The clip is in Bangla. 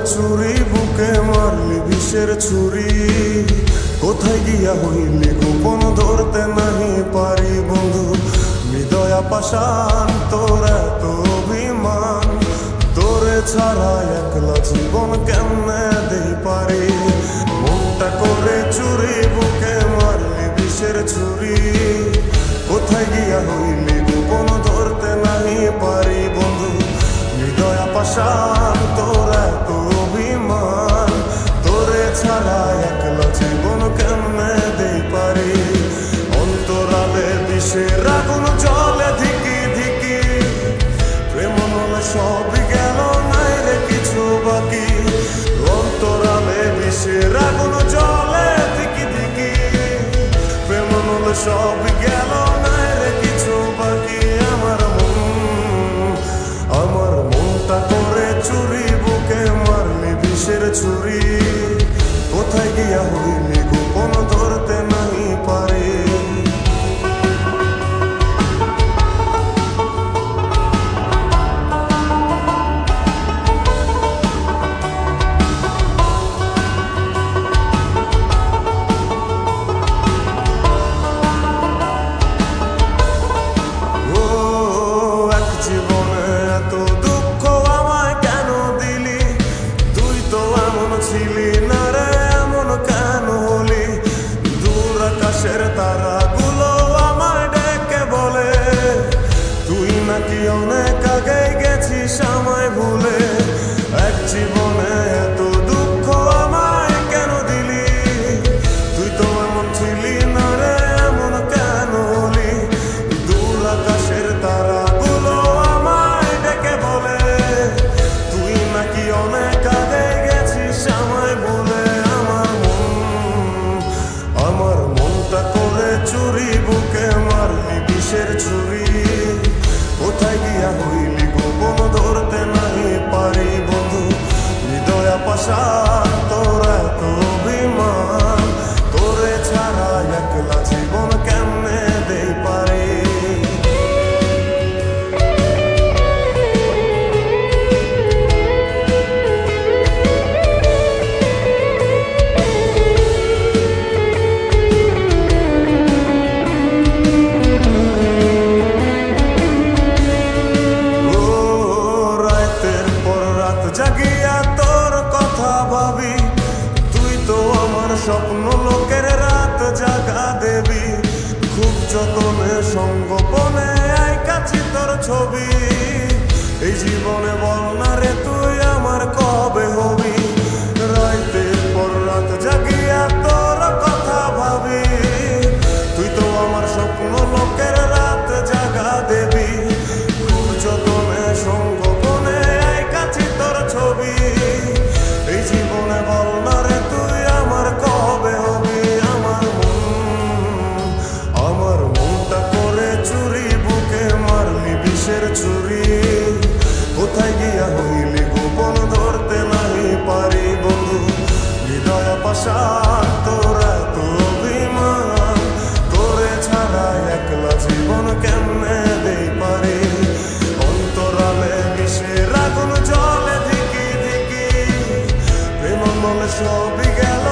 চুরি বুকে মারলি বিষের ছুরি, কোথায় গিয়া হইলি গোপন ধরতে নাহি পারি বন্ধু। হৃদয়া পাষাণ তোর এত অভিমান, তোরে ছাড়া একলা জীবন কেমনে দেই পারি। মনটা করে চুরি বুকে মারলি বিষের ছুরি, কোথায় গিয়া হইলি গোপন ধরতে নাহি পারি বন্ধু। হৃদয়া পাষাণ তোর এত অভিমান, তোরে ছাড়া একলা জীবন কেমনে দেই পারি। অন্তরালে বিষের আগুন জ্বলে ধিকি ধিকি, প্রেম মনে সবই গেল নাই রে কিছু বাকি। অন্তরালে বিষের আগুন জ্বলে ধিকি ধিকি, প্রেম মনে সবই গেল নাই রে কিছু বাকি। আমার মনটা করে চুরি বুকে মারলি বিষের ছুরি, কোথায় গিয়া হইলি গোপন ধরতে নাহি পারি। ছিলি না রে এমন কেন হলি, দূর আকাশের তারাগুলো আমায় ডেকে বলে, তুই নাকি অনেক আগে গেছিস আমায় ভুলে। এক জীবনে এত দুঃখ আমায় কেন দিলি, তুই তো এমন ছিলি না রে এমন কেন হলি। দূর আকাশের তারাগুলো আমায় ডেকে বলে, তুই নাকি অনেক আগে আমায় বলে। আমার মনটা করে চুরি বুকে মারলি বিষের ছুরি, কোথায় গিয়া হইলি গোপন ধরতে নাহি পারি বন্ধু। হৃদয়া পাষাণ তোর এত অভিমান, তোরে ছাড়া একলা জীবন কেমনে দেই পারি। জাগিয়া তোর কথা ভাবি, তুই তো আমার স্বপ্ন লোকের রাত জাগা দেবী। খুব যতনে সঙ্গোপনে আইকাছি তোর ছবি, এই জীবনে বল না রে তুই আমার কবে হবি। রাতের পর রাত জাগিয়া তোর কথা ভাবি, তুই তো আমার স্বপ্ন লোকের রাত জাগা দেবী। খুব যতনে সঙ্গোপনে আইকাছি তোর ছবি, এই জীবনে বল না রে তুই আমার কবে হবি। আমার মনটা করে চুরি বুকে মারলি বিষের ছুরি, কোথায় গিয়া হইলি গোপন ধরতে নাহি পারি বন্ধু। হৃদয়া পাষাণ তোর এত অভিমান, তোরে ছাড়া একলা জীবন কেমনে দেই পারি। অন্তরালে বিষের আগুন জ্বলে ধিকি ধিকি, প্রেম মনে সবই গেল